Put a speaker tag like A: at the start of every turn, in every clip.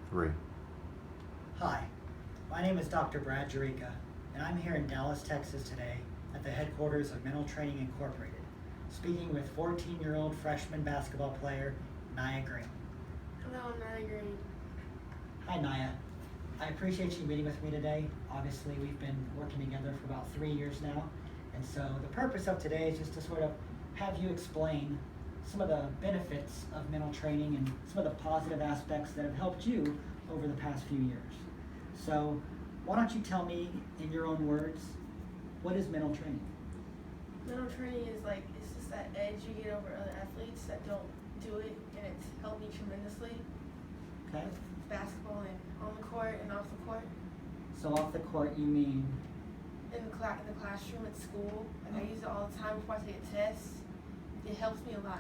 A: 3.
B: Hi, my name is Dr. Brad Jerica, and I'm here in Dallas, Texas today at the headquarters of Mental Training Incorporated, speaking with 14-year-old freshman basketball player Nyah Green.
C: Hello, Nyah Green.
B: Hi, Nyah. I appreciate you meeting with me today. Obviously, we've been working together for about 3 years now, and so the purpose of today is just to sort of have you explain some of the benefits of mental training and some of the positive aspects that have helped you over the past few years. So why don't you tell me in your own words, what is mental training?
C: Mental training is it's just that edge you get over other athletes that don't do it, and it's helped me tremendously.
B: Okay.
C: With basketball and on the court and off the court.
B: So off the court, you mean?
C: In the classroom at school. I use it all the time before I take a test. It helps me a lot.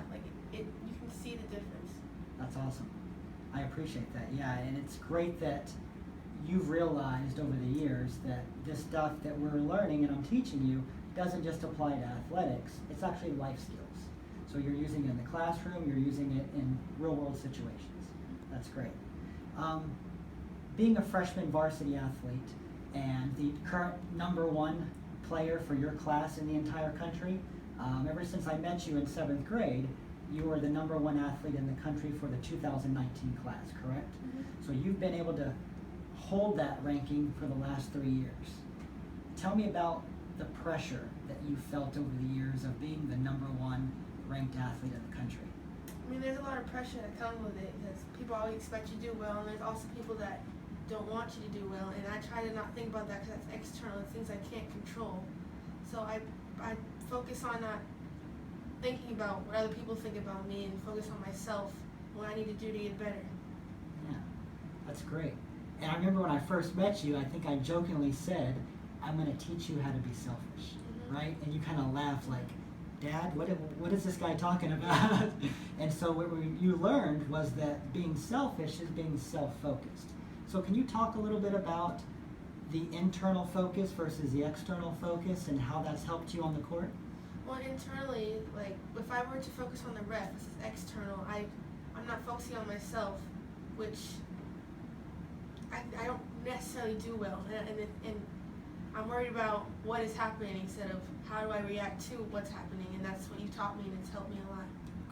C: You can see the difference.
B: That's awesome. I appreciate that. Yeah, and it's great that you've realized over the years that this stuff that we're learning and I'm teaching you doesn't just apply to athletics, it's actually life skills. So you're using it in the classroom, you're using it in real world situations. That's great. Being a freshman varsity athlete and the current #1 player for your class in the entire country, ever since I met you in 7th grade, you were the #1 athlete in the country for the 2019 class, correct?
C: Mm-hmm.
B: So you've been able to hold that ranking for the last 3 years. Tell me about the pressure that you felt over the years of being the #1 ranked athlete in the country.
C: I mean, there's a lot of pressure that comes with it because people always expect you to do well, and there's also people that don't want you to do well, and I try to not think about that because that's external, it's things I can't control. So I focus on not thinking about what other people think about me and focus on myself, what I need to do to get better.
B: Yeah, that's great. And I remember when I first met you, I think I jokingly said, I'm going to teach you how to be selfish, right? And you kind of laughed like, Dad, what is this guy talking about? And so what you learned was that being selfish is being self-focused. So can you talk a little bit about the internal focus versus the external focus and how that's helped you on the court?
C: Well, internally, if I were to focus on the ref, this is external. I'm not focusing on myself, which I don't necessarily do well, and I'm worried about what is happening instead of how do I react to what's happening, and that's what you taught me, and it's helped me a lot.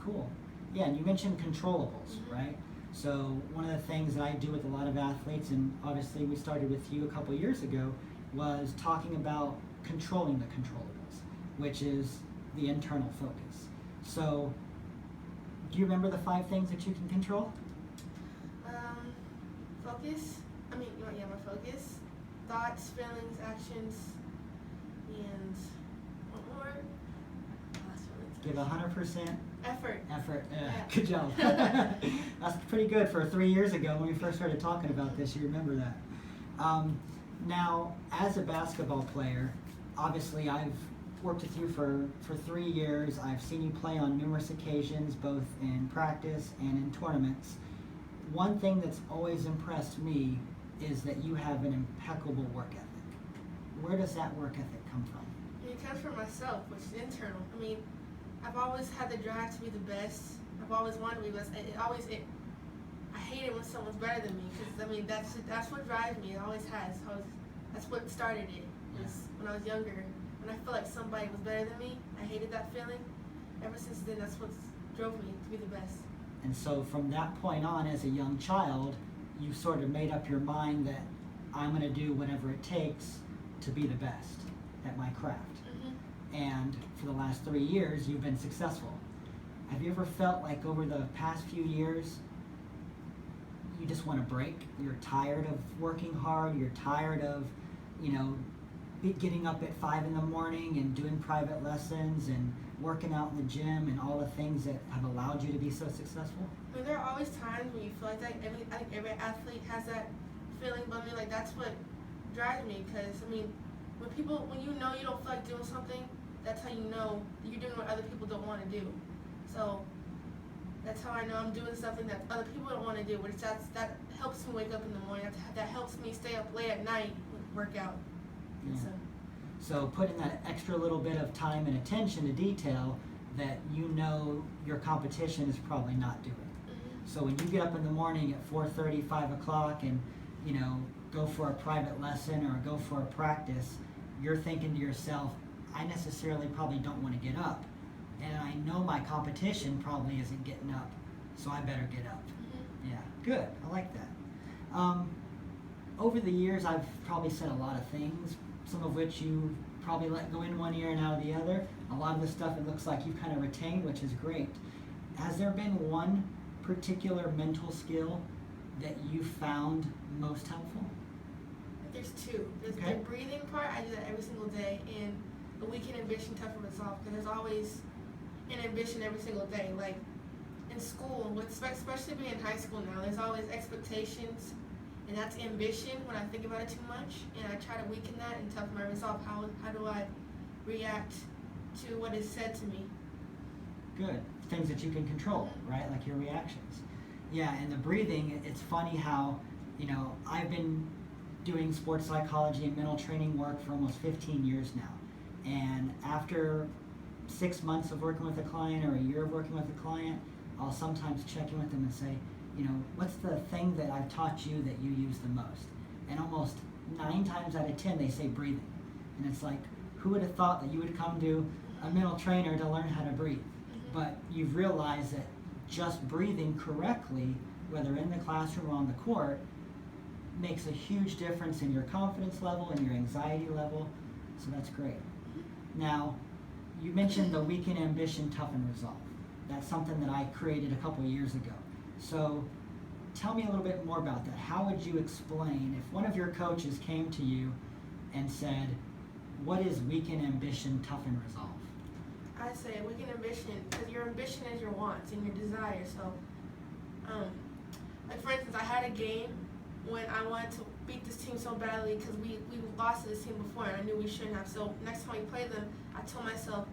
B: Cool. Yeah, and you mentioned controllables, right? So one of the things that I do with a lot of athletes, and obviously we started with you a couple years ago, was talking about controlling the controllables, which is the internal focus. So do you remember the 5 things that you can control?
C: Focus. My focus. Thoughts, feelings, actions, and what more?
B: Give 100%
C: effort.
B: Yeah. Good job. That's pretty good for 3 years ago when we first started talking about this. You remember that. Now, as a basketball player, obviously I've worked with you for 3 years. I've seen you play on numerous occasions, both in practice and in tournaments. One thing that's always impressed me is that you have an impeccable work ethic. Where does that work ethic come from?
C: It comes from myself, which is internal. I've always had the drive to be the best. I've always wanted to be the best. I hate it when someone's better than me because that's what drives me. It always has. That's what started it. Was when I was younger. When I felt like somebody was better than me, I hated that feeling. Ever since then, that's what drove me to be the best.
B: And so from that point on, as a young child, you sort of made up your mind that I'm going to do whatever it takes to be the best at my craft. And for the last 3 years, you've been successful. Have you ever felt like over the past few years, you just want to break? You're tired of working hard. You're tired of, getting up at 5 in the morning and doing private lessons and working out in the gym and all the things that have allowed you to be so successful?
C: There are always times when you feel like that. I think every athlete has that feeling, but that's what drives me. Because when you know you don't feel like doing something, that's how you know you're doing what other people don't want to do. So that's how I know I'm doing something that other people don't want to do. Which that helps me wake up in the morning. That helps me stay up late at night and work out.
B: Yeah. So putting that extra little bit of time and attention to detail that you know your competition is probably not doing. So when you get up in the morning at 4:30, 5 o'clock and, go for a private lesson or go for a practice, you're thinking to yourself, I necessarily probably don't want to get up. And I know my competition probably isn't getting up, so I better get up.
C: Mm-hmm.
B: Yeah, good. I like that. Over the years, I've probably said a lot of things, some of which you probably let go in one ear and out of the other. A lot of the stuff it looks like you've kind of retained, which is great. Has there been one particular mental skill that you found most helpful?
C: There's two. There's
B: Okay.
C: the breathing part. I do that every single day, and the weekend ambition, tough and resolve. Because there's always an ambition every single day. Like in school, especially being in high school now, there's always expectations, and that's ambition when I think about it too much. And I try to weaken that and toughen my resolve. How do I react to what is said to me?
B: Good. Things that you can control, right? Like your reactions. Yeah, and the breathing, it's funny how, I've been doing sports psychology and mental training work for almost 15 years now. And after 6 months of working with a client or a year of working with a client, I'll sometimes check in with them and say, what's the thing that I've taught you that you use the most? And almost 9 times out of 10, they say breathing. And it's like, who would have thought that you would come to a mental trainer to learn how to breathe? But you've realized that just breathing correctly, whether in the classroom or on the court, makes a huge difference in your confidence level and your anxiety level. So that's great. Now, you mentioned the weekend ambition, tough and resolve. That's something that I created a couple of years ago. So tell me a little bit more about that. How would you explain if one of your coaches came to you and said, what is weekend ambition, tough and resolve?
C: I say weekend ambition, because your ambition is your wants and your desires. So, like for instance, I had a game when I wanted to beat this team so badly because we lost to this team before and I knew we shouldn't have. So next time we played them, I told myself,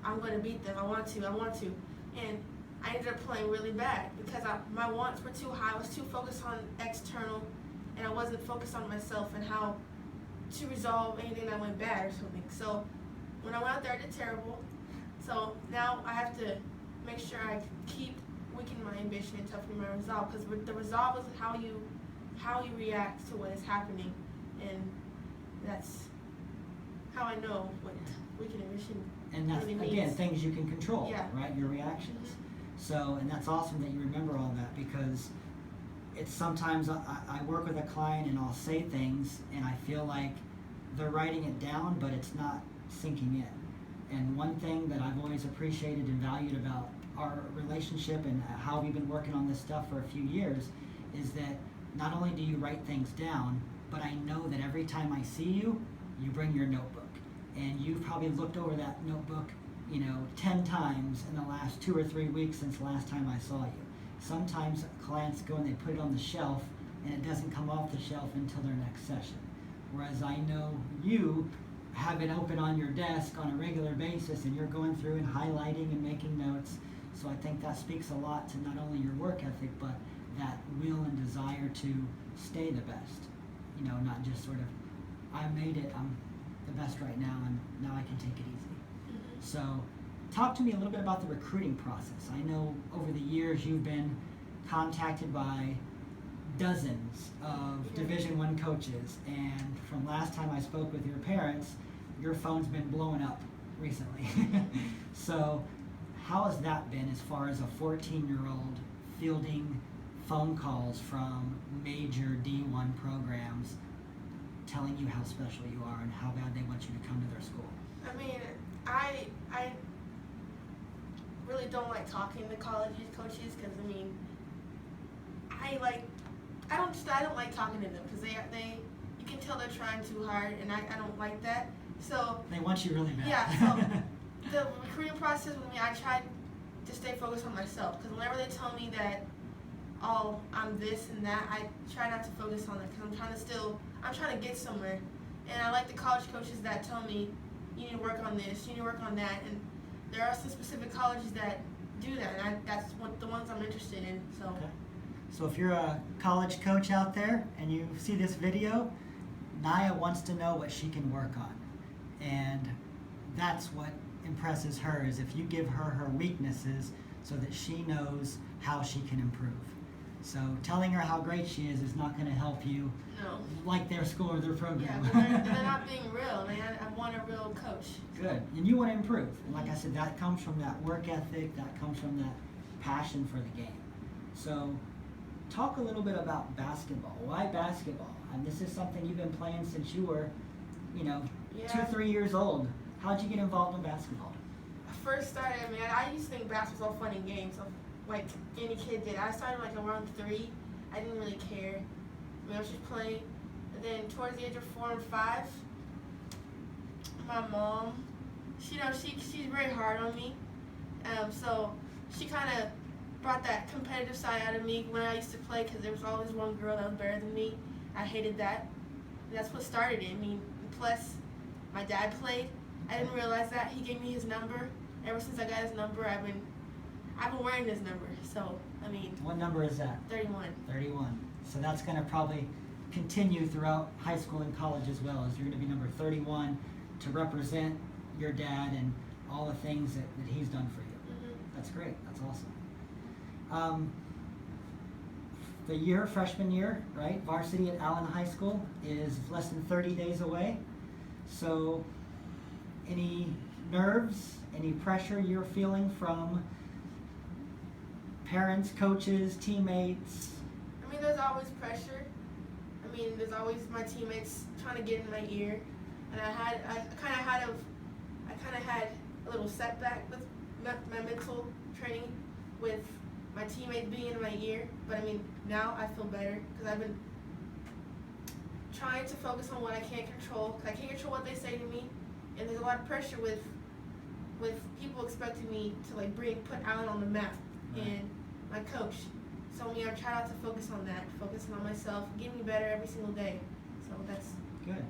C: I'm going to beat them. I want to. And I ended up playing really bad because my wants were too high. I was too focused on external, and I wasn't focused on myself and how to resolve anything that went bad or something. So when I went out there, I did terrible. So now I have to make sure I keep weakening my ambition and toughening my resolve, because the resolve is how you react to what is happening, and that's how I know what weakened ambition
B: And that's,
C: really means.
B: again, things you can control,
C: Yeah.
B: right? Your reactions. So, and that's awesome that you remember all that, because it's sometimes I work with a client and I'll say things and I feel like they're writing it down, but it's not sinking in. And one thing that I've always appreciated and valued about our relationship and how we've been working on this stuff for a few years is that not only do you write things down, but I know that every time I see you, you bring your notebook. And you've probably looked over that notebook, 10 times in the last 2 or 3 weeks since the last time I saw you. Sometimes clients go and they put it on the shelf and it doesn't come off the shelf until their next session. Whereas I know you have it open on your desk on a regular basis and you're going through and highlighting and making notes. So I think that speaks a lot to not only your work ethic, but that will and desire to stay the best. Not just sort of, I made it, I'm the best right now, and now I can take it easy. So talk to me a little bit about the recruiting process. I know over the years you've been contacted by dozens of Division I coaches, and from last time I spoke with your parents, your phone's been blowing up recently. So how has that been as far as a 14-year-old fielding phone calls from major D1 programs telling you how special you are and how bad they want you to come to their school?
C: I mean, I really don't like talking to college coaches because I don't like talking to them because you can tell they're trying too hard, and I don't like that. So
B: they want you really bad.
C: Yeah. So the recruiting process with me, I try to stay focused on myself, because whenever they tell me that, oh, I'm this and that, I try not to focus on it because I'm trying to get somewhere. And I like the college coaches that tell me, you need to work on this, you need to work on that, and there are some specific colleges that do that, and that's the ones I'm interested in. So.
B: Okay. So if you're a college coach out there and you see this video, Nyah wants to know what she can work on. And that's what impresses her, is if you give her her weaknesses so that she knows how she can improve. So telling her how great she is not going to help you
C: No.
B: like their school or their program.
C: Yeah, they're not being real. I want a real coach.
B: Good. And you want to improve. And like I said, that comes from that work ethic, that comes from that passion for the game. So talk a little bit about basketball. Why basketball? And this is something you've been playing since you were,
C: Yeah.
B: 2-3 years old. How'd you get involved in basketball?
C: I first started, I used to think basketball was all fun and games, so like any kid did. I started like around 3. I didn't really care. I was just playing. And then towards the age of 4 and 5, my mom, she's very hard on me. So she kind of brought that competitive side out of me when I used to play, because there was always one girl that was better than me. I hated that. And that's what started it. Plus my dad played. I didn't realize that. He gave me his number. Ever since I got his number, I've been wearing his number. So,
B: What number is that?
C: 31.
B: 31. So that's going to probably continue throughout high school and college as well, as you're going to be number 31 to represent your dad and all the things that he's done for you.
C: Mm-hmm.
B: That's great. That's awesome. The freshman year, right, varsity at Allen High School is less than 30 days away. So any nerves, any pressure you're feeling from parents, coaches, teammates?
C: There's always pressure. There's always my teammates trying to get in my ear, and I kind of had a little setback with my mental training with my teammates being in my ear. But now I feel better, because I've been trying to focus on what I can't control. Cause I can't control what they say to me, and there's a lot of pressure with people expecting me to put Allen on the map,
B: right.
C: And my coach. So I try not to focus on that, focusing on myself, getting better every single day. So that's
B: good.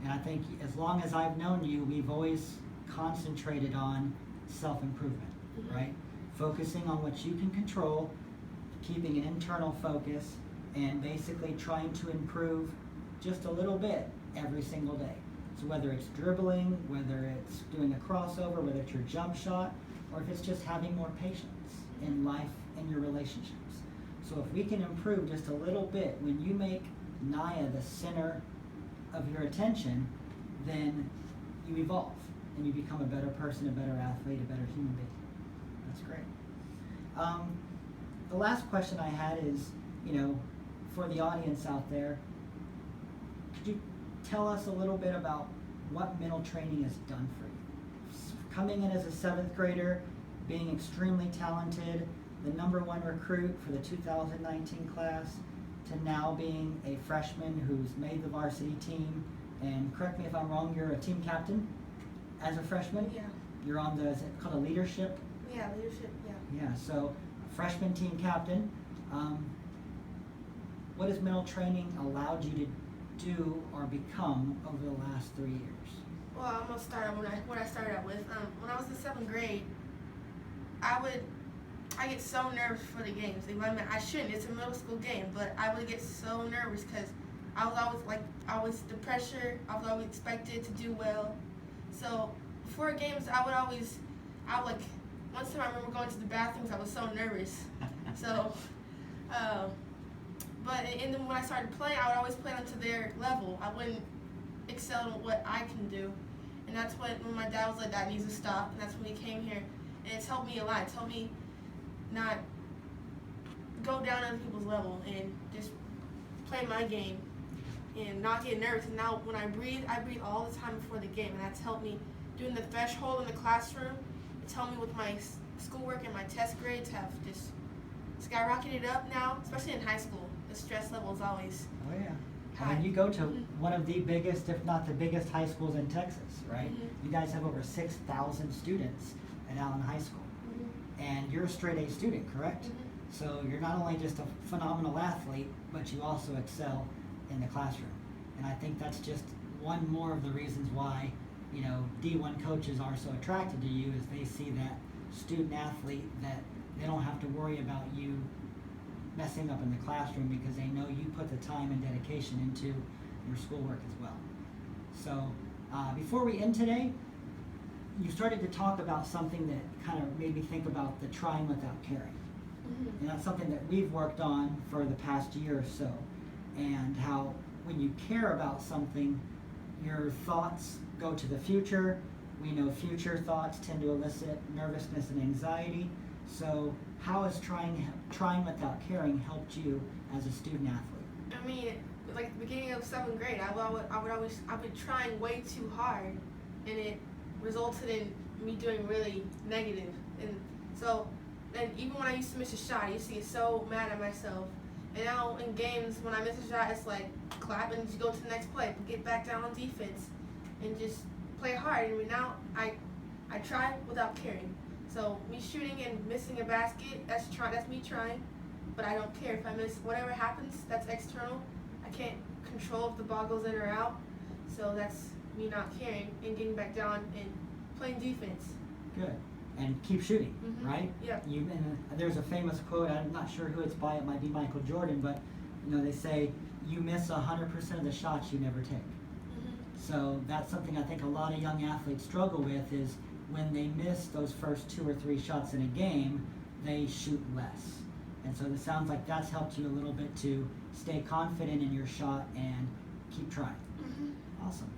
B: And I think as long as I've known you, we've always concentrated on self-improvement,
C: Mm-hmm.
B: right? Focusing on what you can control, keeping an internal focus, and basically trying to improve just a little bit every single day. So whether it's dribbling, whether it's doing a crossover, whether it's your jump shot, or if it's just having more patience in life and your relationships. So if we can improve just a little bit, when you make Nyah the center of your attention, then you evolve and you become a better person, a better athlete, a better human being. That's great. The last question I had is, for the audience out there, could you tell us a little bit about what mental training has done for you? Coming in as a 7th grader, being extremely talented, the #1 recruit for the 2019 class, to now being a freshman who's made the varsity team, and correct me if I'm wrong, you're a team captain as a freshman?
C: Yeah.
B: You're on is it called a leadership?
C: Yeah, leadership, yeah.
B: Yeah, so freshman team captain. What has mental training allowed you to do or become over the last 3 years?
C: Well, I'm gonna start out what I started out with. When I was in 7th grade, I get so nervous for the games. I shouldn't. It's a middle school game, but I would get so nervous because I was the pressure. I was always expected to do well. So before games, one time I remember going to the bathrooms. I was so nervous. So, and then when I started playing, I would always play onto their level. I wouldn't excel in what I can do, and that's when my dad was like, "That needs to stop." And that's when he came here, and it's helped me a lot. It's helped me not go down other people's level and just play my game and not get nervous. And now when I breathe all the time before the game, and that's helped me doing the threshold in the classroom. It's helped me with my schoolwork and my test grades have just skyrocketed up now, especially in high school. The stress level is always
B: Oh yeah.
C: high.
B: You go to one of the biggest, if not the biggest, high schools in Texas, right?
C: Mhm.
B: You guys have over 6,000 students at Allen High School.
C: Mhm.
B: And you're a straight A student, correct?
C: Mhm.
B: So you're not only just a phenomenal athlete, but you also excel in the classroom. And I think that's just one more of the reasons why, D1 coaches are so attracted to you, is they see that student athlete that they don't have to worry about you messing up in the classroom, because they know you put the time and dedication into your schoolwork as well. So before we end today, you started to talk about something that kind of made me think about the trying without caring. And that's something that we've worked on for the past year or so. And how when you care about something, your thoughts go to the future. We know future thoughts tend to elicit nervousness and anxiety. So how has trying without caring helped you as a student athlete?
C: I mean, like at the beginning of 7th grade, I've been trying way too hard, and it resulted in me doing really negative. And even when I used to miss a shot, I used to get so mad at myself. And now in games, when I miss a shot, it's like clap and just go to the next play, get back down on defense, and just play hard. And now I try without caring. So me shooting and missing a basket, that's me trying, but I don't care if I miss. Whatever happens, that's external. I can't control if the ball goes in or out. So that's me not caring and getting back down and playing defense.
B: Good. And keep shooting, right?
C: Yeah.
B: There's a famous quote, I'm not sure who it's by, it might be Michael Jordan, but they say, you miss 100% of the shots you never take. So that's something I think a lot of young athletes struggle with, is when they miss those first 2 or 3 shots in a game, they shoot less. And so it sounds like that's helped you a little bit to stay confident in your shot and keep trying. Awesome.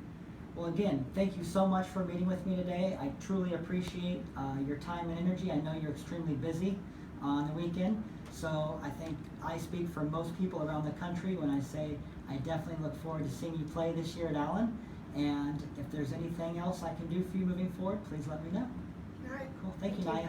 B: Well, again, thank you so much for meeting with me today. I truly appreciate your time and energy. I know you're extremely busy on the weekend, so I think I speak for most people around the country when I say I definitely look forward to seeing you play this year at Allen. And if there's anything else I can do for you moving forward, please let me know.
C: All right.
B: Cool. Thank you, Nyah.